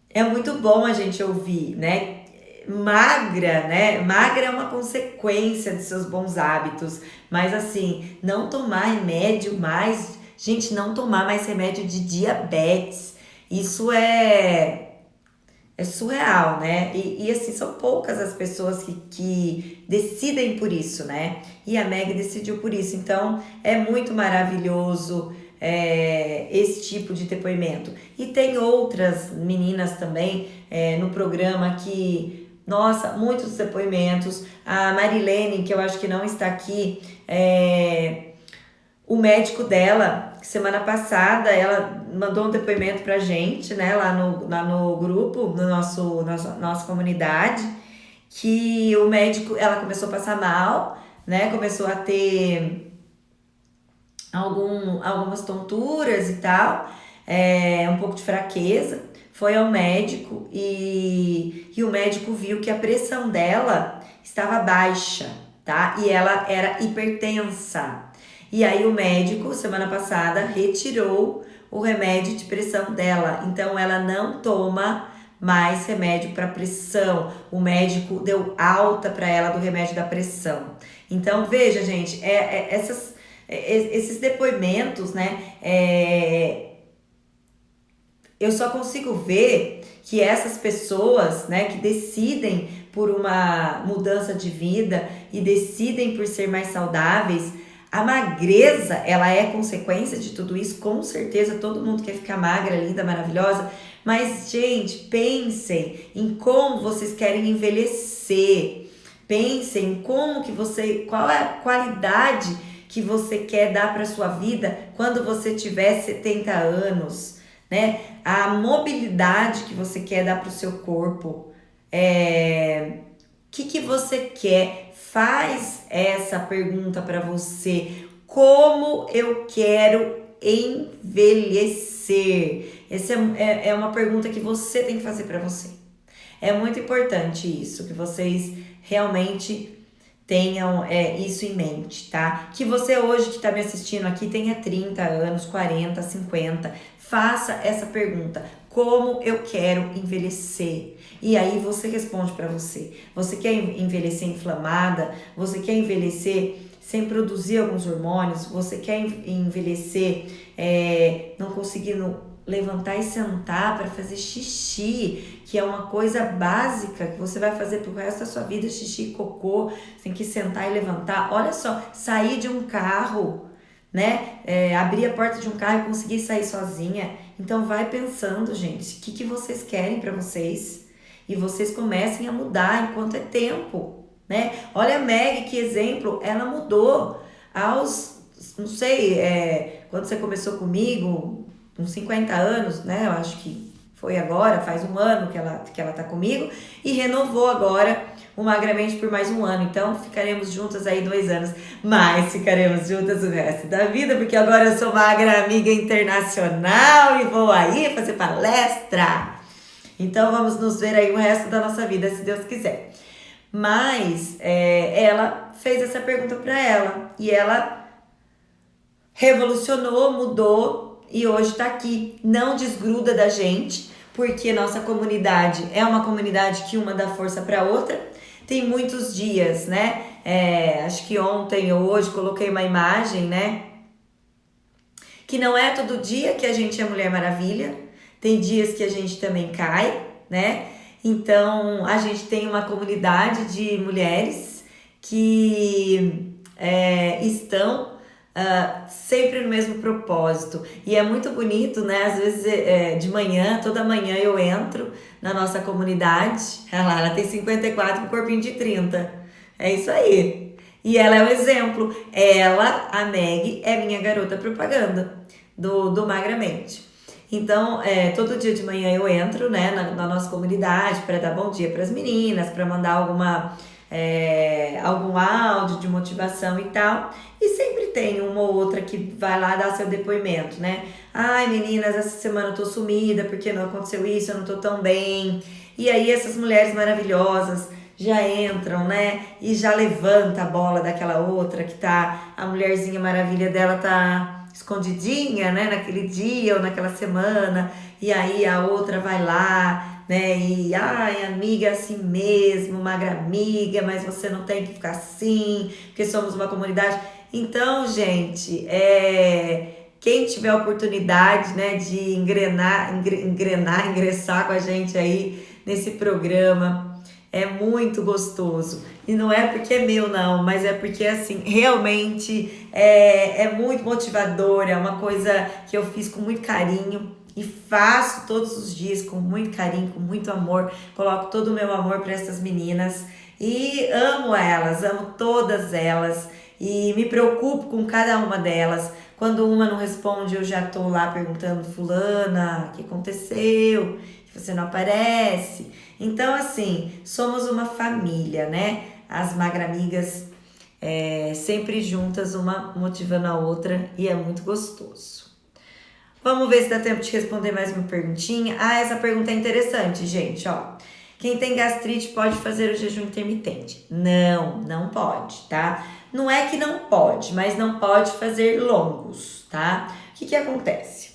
É muito bom a gente ouvir, né? Magra, né? Magra é uma consequência de seus bons hábitos, mas assim, não tomar remédio mais, gente, não tomar mais remédio de diabetes, isso é surreal, né? E assim, são poucas as pessoas que decidem por isso, né? E a Meg decidiu por isso. Então, é muito maravilhoso esse tipo de depoimento. E tem outras meninas também no programa que, nossa, muitos depoimentos. A Marilene, que eu acho que não está aqui, o médico dela, semana passada, ela mandou um depoimento pra gente, né, lá no grupo, no nossa comunidade, que o médico, ela começou a passar mal, né, começou a ter algumas tonturas e tal, um pouco de fraqueza, foi ao médico e o médico viu que a pressão dela estava baixa, tá? E ela era hipertensa. E aí o médico, semana passada, retirou o remédio de pressão dela. Então ela não toma mais remédio para pressão. O médico deu alta para ela do remédio da pressão. Então veja, gente, esses depoimentos, né? Eu só consigo ver que essas pessoas, né, que decidem por uma mudança de vida e decidem por ser mais saudáveis, a magreza, ela é consequência de tudo isso, com certeza todo mundo quer ficar magra, linda, maravilhosa, mas gente, pensem em como vocês querem envelhecer, pensem em qual é a qualidade que você quer dar para sua vida quando você tiver 70 anos, né? A mobilidade que você quer dar para o seu corpo, o que você quer? Faz essa pergunta para você. Como eu quero envelhecer? Essa é uma pergunta que você tem que fazer para você. É muito importante isso, que vocês realmente tenham isso em mente, tá? Que você hoje que está me assistindo aqui tenha 30 anos, 40, 50. Faça essa pergunta. Como eu quero envelhecer? E aí você responde para você. Você quer envelhecer inflamada? Você quer envelhecer sem produzir alguns hormônios? Você quer envelhecer não conseguindo levantar e sentar para fazer xixi, que é uma coisa básica que você vai fazer pro resto da sua vida, xixi e cocô, você tem que sentar e levantar. Olha só, sair de um carro, né? Abrir a porta de um carro e conseguir sair sozinha. Então vai pensando, gente, o que vocês querem para vocês e vocês comecem a mudar enquanto é tempo, né? Olha a Meg, que exemplo, ela mudou aos, não sei, quando você começou comigo, uns 50 anos, né? Eu acho que foi agora, faz um ano que ela tá comigo, e renovou agora o Magramente por mais um ano. Então, ficaremos juntas aí 2 anos, mas ficaremos juntas o resto da vida, porque agora eu sou magra amiga internacional e vou aí fazer palestra. Então, vamos nos ver aí o resto da nossa vida, se Deus quiser. Mas, ela fez essa pergunta para ela, e ela revolucionou, mudou, e hoje tá aqui. Não desgruda da gente, porque nossa comunidade é uma comunidade que uma dá força para outra. Tem muitos dias, né? Acho que ontem ou hoje coloquei uma imagem, né? Que não é todo dia que a gente é Mulher Maravilha. Tem dias que a gente também cai, né? Então, a gente tem uma comunidade de mulheres que estão sempre no mesmo propósito. E é muito bonito, né? Às vezes de manhã, toda manhã eu entro na nossa comunidade. Ela tem 54 com corpinho de 30. É isso aí. E ela é um exemplo. Ela, a Meg, é minha garota propaganda do Magramente. Então, todo dia de manhã eu entro, né, na nossa comunidade para dar bom dia para as meninas, para mandar algum áudio de motivação e tal. E sempre tem uma ou outra que vai lá dar seu depoimento, né? Ai, meninas, essa semana eu tô sumida porque não aconteceu isso, eu não tô tão bem. E aí essas mulheres maravilhosas já entram, né? E já levanta a bola daquela outra que tá, a mulherzinha maravilha dela tá escondidinha, né? Naquele dia ou naquela semana, e aí a outra vai lá, né? E, ai, amiga, é assim mesmo, magra amiga, mas você não tem que ficar assim, porque somos uma comunidade. Então, gente, quem tiver a oportunidade, né, de ingressar com a gente aí nesse programa, é muito gostoso. E não é porque é meu, não, mas é porque, assim, realmente é muito motivador, é uma coisa que eu fiz com muito carinho e faço todos os dias com muito carinho, com muito amor. Coloco todo o meu amor para essas meninas e amo elas, amo todas elas e me preocupo com cada uma delas. Quando uma não responde, eu já tô lá perguntando, fulana, o que aconteceu? Que você não aparece? Então, assim, somos uma família, né? As magramigas sempre juntas, uma motivando a outra e é muito gostoso. Vamos ver se dá tempo de responder mais uma perguntinha. Ah, essa pergunta é interessante, gente, ó. Quem tem gastrite pode fazer o jejum intermitente? Não, não pode, tá? Não é que não pode, mas não pode fazer longos, tá? O que acontece?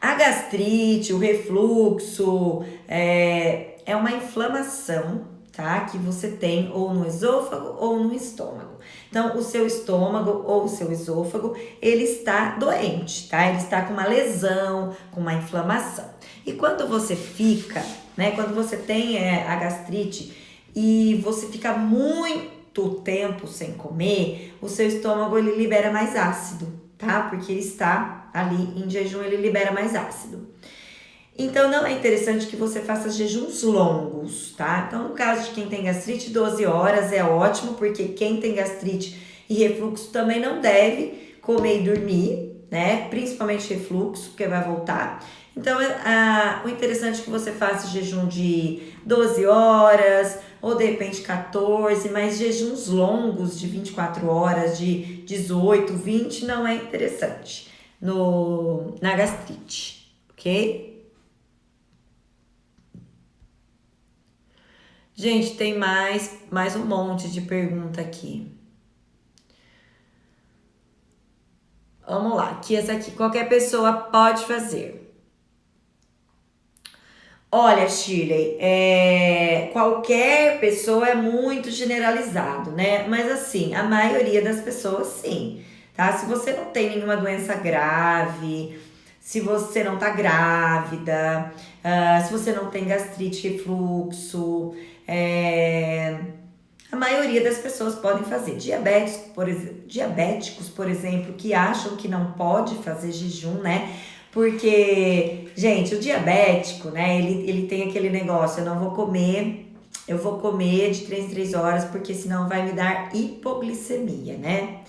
A gastrite, o refluxo, é uma inflamação, tá? Que você tem ou no esôfago ou no estômago. Então, o seu estômago ou o seu esôfago, ele está doente, tá? Ele está com uma lesão, com uma inflamação. E quando você fica, né? Quando você tem a gastrite e você fica muito tempo sem comer, o seu estômago, ele libera mais ácido, tá? Porque ele está ali em jejum, ele libera mais ácido. Então, não é interessante que você faça jejuns longos, tá? Então, no caso de quem tem gastrite, 12 horas é ótimo, porque quem tem gastrite e refluxo também não deve comer e dormir, né? Principalmente refluxo, porque vai voltar. Então, o interessante é que você faça jejum de 12 horas, ou de repente 14, mas jejuns longos de 24 horas, de 18, 20, não é interessante na gastrite, ok? Gente, tem mais um monte de pergunta aqui. Vamos lá, que essa aqui qualquer pessoa pode fazer. Olha, Shirley, qualquer pessoa é muito generalizado, né? Mas assim, a maioria das pessoas sim, tá? Se você não tem nenhuma doença grave, se você não tá grávida, se você não tem gastrite, refluxo, a maioria das pessoas podem fazer. Diabéticos, por exemplo, que acham que não pode fazer jejum, né? Porque, gente, o diabético, né, ele tem aquele negócio, eu vou comer de 3 em 3 horas, porque senão vai me dar hipoglicemia, né?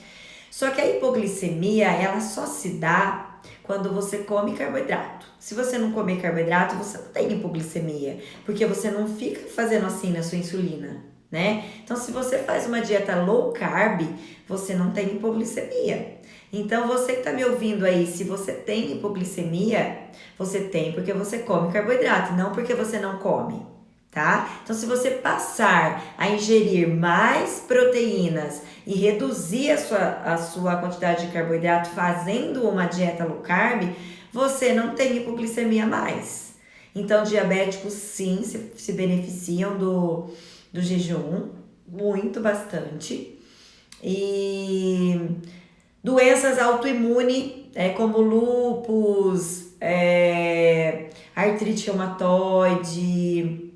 Só que a hipoglicemia, ela só se dá quando você come carboidrato. Se você não comer carboidrato, você não tem hipoglicemia, porque você não fica fazendo assim na sua insulina, né? Então, se você faz uma dieta low carb, você não tem hipoglicemia. Então, você que tá me ouvindo aí, se você tem hipoglicemia, você tem porque você come carboidrato, não porque você não come, tá? Então, se você passar a ingerir mais proteínas e reduzir a sua quantidade de carboidrato fazendo uma dieta low carb, você não tem hipoglicemia mais. Então, diabéticos sim se beneficiam do jejum, muito, bastante. E doenças autoimunes, como lúpus, artrite reumatoide,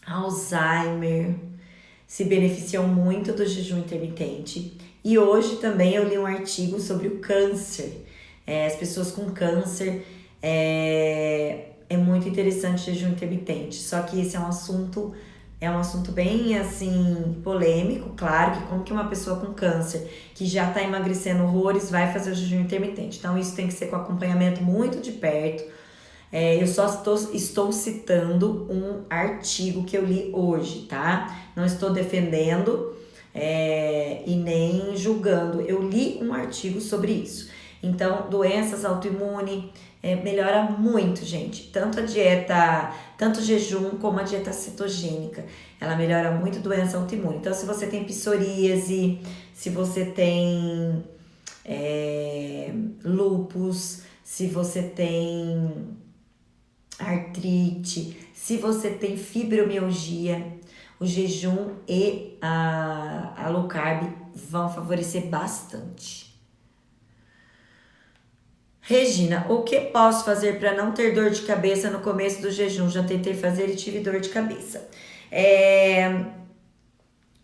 Alzheimer, se beneficiam muito do jejum intermitente. E hoje também eu li um artigo sobre o câncer. As pessoas com câncer, é muito interessante o jejum intermitente. Só que esse é um assunto bem, assim, polêmico, claro, que como que uma pessoa com câncer, que já está emagrecendo horrores, vai fazer o jejum intermitente. Então, isso tem que ser com acompanhamento muito de perto. Eu só estou citando um artigo que eu li hoje, tá? Não estou defendendo e nem julgando. Eu li um artigo sobre isso. Então, doenças autoimunes melhora muito, gente. Tanto o jejum como a dieta cetogênica. Ela melhora muito doença autoimune. Então, se você tem psoríase, se você tem lúpus, se você tem artrite, se você tem fibromialgia, o jejum e a low carb vão favorecer bastante. Regina, o que posso fazer para não ter dor de cabeça no começo do jejum? Já tentei fazer e tive dor de cabeça.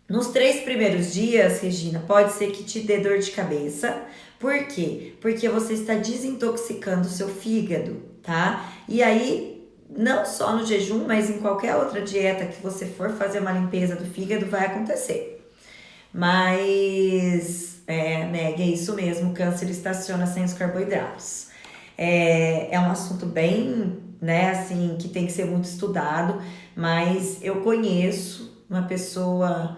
Nos 3 primeiros dias, Regina, pode ser que te dê dor de cabeça. Por quê? Porque você está desintoxicando o seu fígado, tá? E aí, não só no jejum, mas em qualquer outra dieta que você for fazer uma limpeza do fígado, vai acontecer. Mas, Meg, é isso mesmo, o câncer estaciona sem os carboidratos. É um assunto bem, né, assim, que tem que ser muito estudado, mas eu conheço uma pessoa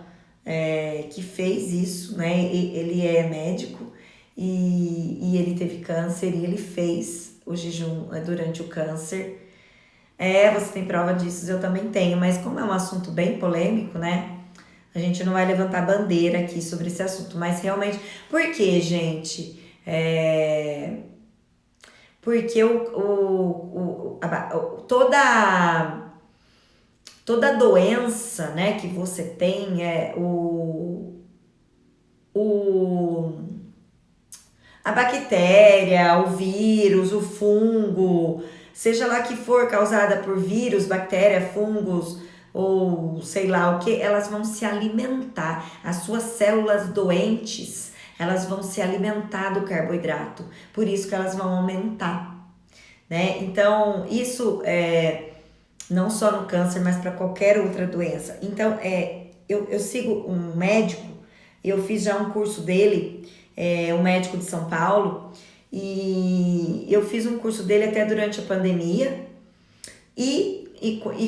que fez isso, né, ele é médico e ele teve câncer e ele fez o jejum durante o câncer. Você tem prova disso, eu também tenho, mas como é um assunto bem polêmico, né, a gente não vai levantar bandeira aqui sobre esse assunto, mas realmente... Por quê, gente? Porque toda doença, né, que você tem, a bactéria, o vírus, o fungo, seja lá que for causada por vírus, bactéria, fungos ou sei lá o que, elas vão se alimentar. As suas células doentes, elas vão se alimentar do carboidrato, por isso que elas vão aumentar, né? Então, isso não só no câncer, mas para qualquer outra doença. Então, eu sigo um médico, eu fiz já um curso dele, um médico de São Paulo, e eu fiz um curso dele até durante a pandemia, e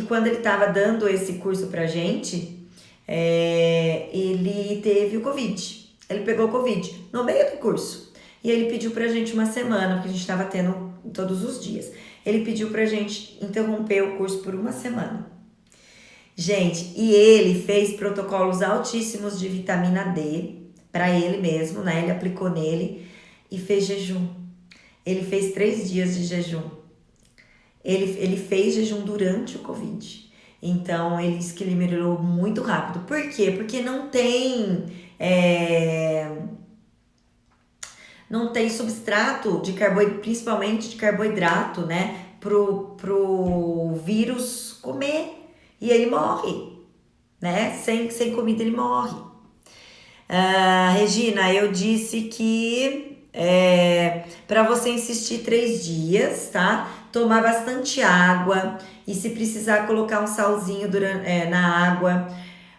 quando ele estava dando esse curso pra gente, ele teve o Covid. Ele pegou o Covid no meio do curso. E ele pediu pra gente uma semana, porque a gente estava tendo todos os dias. Ele pediu pra gente interromper o curso por uma semana. Gente, e ele fez protocolos altíssimos de vitamina D pra ele mesmo, né? Ele aplicou nele e fez jejum. Ele fez 3 dias de jejum. Ele fez jejum durante o Covid. Então, ele disse que ele melhorou muito rápido. Por quê? Porque não tem substrato de carboidrato, principalmente de carboidrato, né? Pro vírus comer. E ele morre, né? Sem comida ele morre. Regina, eu disse que para você insistir 3 dias, tá? Tomar bastante água e se precisar colocar um salzinho na água,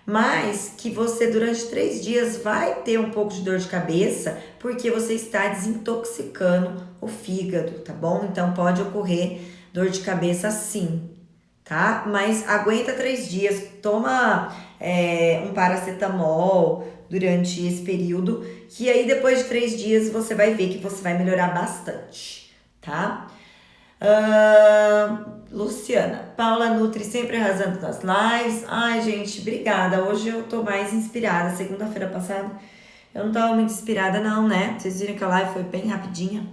mas que você durante 3 dias vai ter um pouco de dor de cabeça porque você está desintoxicando o fígado, tá bom? Então pode ocorrer dor de cabeça sim, tá? Mas aguenta 3 dias, toma um paracetamol durante esse período, que aí depois de 3 dias você vai ver que você vai melhorar bastante, tá? Luciana, Paula Nutri sempre arrasando nas lives. Ai, gente, obrigada. Hoje eu tô mais inspirada. Segunda-feira passada eu não tava muito inspirada não, né? Vocês viram que a live foi bem rapidinha.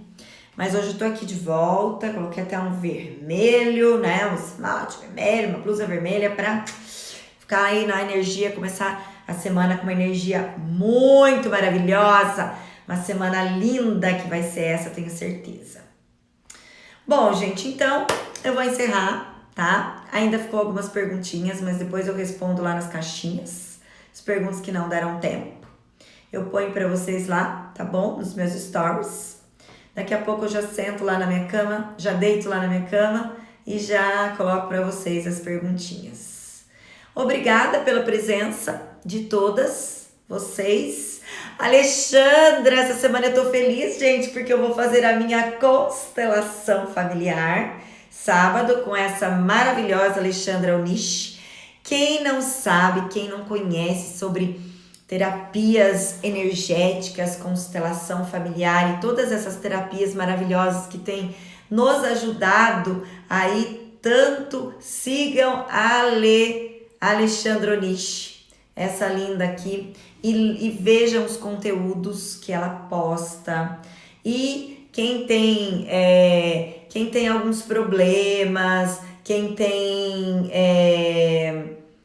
Mas hoje eu tô aqui de volta. Coloquei até um vermelho, né? Um esmalte vermelho, uma blusa vermelha pra ficar aí na energia. Começar a semana com uma energia muito maravilhosa. Uma semana linda que vai ser essa, tenho certeza. Bom, gente, então eu vou encerrar, tá? Ainda ficou algumas perguntinhas, mas depois eu respondo lá nas caixinhas. As perguntas que não deram tempo. Eu ponho pra vocês lá, tá bom? Nos meus stories. Daqui a pouco eu já sento lá na minha cama, já deito lá na minha cama e já coloco pra vocês as perguntinhas. Obrigada pela presença de todas vocês. Alexandra, essa semana eu tô feliz, gente, porque eu vou fazer a minha constelação familiar sábado com essa maravilhosa Alexandra Onish. Quem não sabe, quem não conhece sobre terapias energéticas, constelação familiar e todas essas terapias maravilhosas que têm nos ajudado aí tanto. Sigam a Alexandra Onishi, essa linda aqui, e vejam os conteúdos que ela posta. E quem tem alguns problemas, quem tem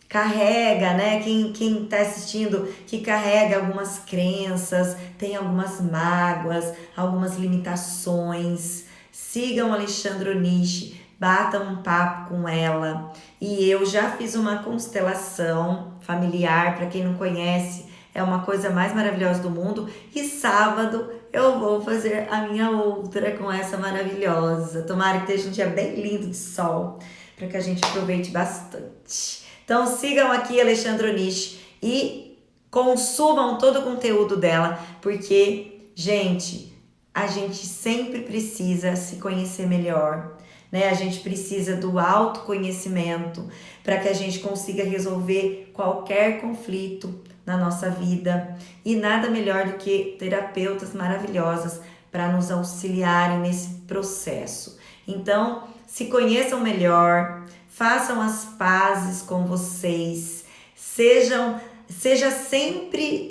carrega, né? Quem tá assistindo que carrega algumas crenças, tem algumas mágoas, algumas limitações, sigam a Alexandra Onishi, batam um papo com ela. E eu já fiz uma constelação familiar, para quem não conhece, é uma coisa mais maravilhosa do mundo. E sábado eu vou fazer a minha outra com essa maravilhosa. Tomara que esteja um dia bem lindo de sol, para que a gente aproveite bastante. Então sigam aqui a Alexandra Onishi e consumam todo o conteúdo dela, porque, gente, a gente sempre precisa se conhecer melhor, né? A gente precisa do autoconhecimento para que a gente consiga resolver qualquer conflito na nossa vida. E nada melhor do que terapeutas maravilhosas para nos auxiliarem nesse processo. Então, se conheçam melhor, façam as pazes com vocês, seja sempre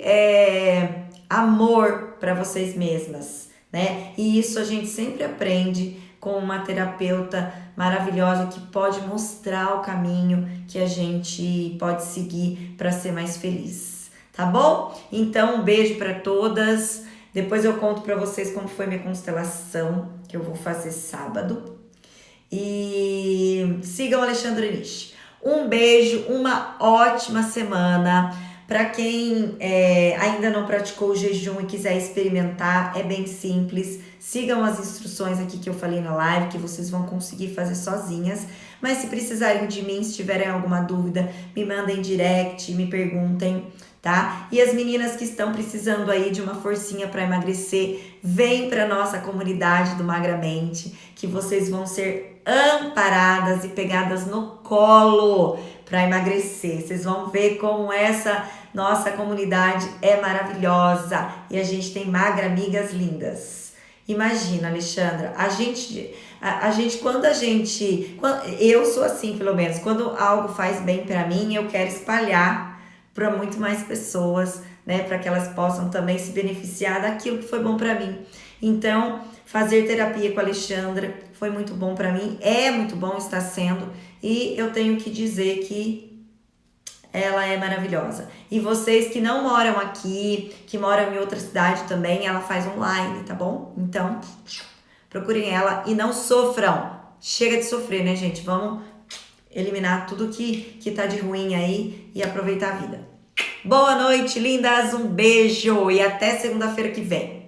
amor para vocês mesmas, né? E isso a gente sempre aprende com uma terapeuta maravilhosa que pode mostrar o caminho que a gente pode seguir para ser mais feliz, tá bom? Então, um beijo para todas. Depois eu conto para vocês como foi minha constelação, que eu vou fazer sábado. E sigam a Alexandra Onishi. Um beijo, uma ótima semana. Para quem ainda não praticou o jejum e quiser experimentar, é bem simples. Sigam as instruções aqui que eu falei na live, que vocês vão conseguir fazer sozinhas. Mas se precisarem de mim, se tiverem alguma dúvida, me mandem direct, me perguntem, tá? E as meninas que estão precisando aí de uma forcinha para emagrecer, vem para nossa comunidade do Magramente, que vocês vão ser amparadas e pegadas no colo para emagrecer. Vocês vão ver como essa nossa comunidade é maravilhosa e a gente tem magra amigas lindas. Imagina, Alexandra, eu sou assim, pelo menos, quando algo faz bem para mim, eu quero espalhar para muito mais pessoas, né, para que elas possam também se beneficiar daquilo que foi bom para mim. Então, fazer terapia com a Alexandra foi muito bom para mim, é muito bom, está sendo, e eu tenho que dizer que ela é maravilhosa. E vocês que não moram aqui, que moram em outra cidade também, ela faz online, tá bom? Então, procurem ela e não sofram. Chega de sofrer, né, gente? Vamos eliminar tudo que tá de ruim aí e aproveitar a vida. Boa noite, lindas. Um beijo e até segunda-feira que vem.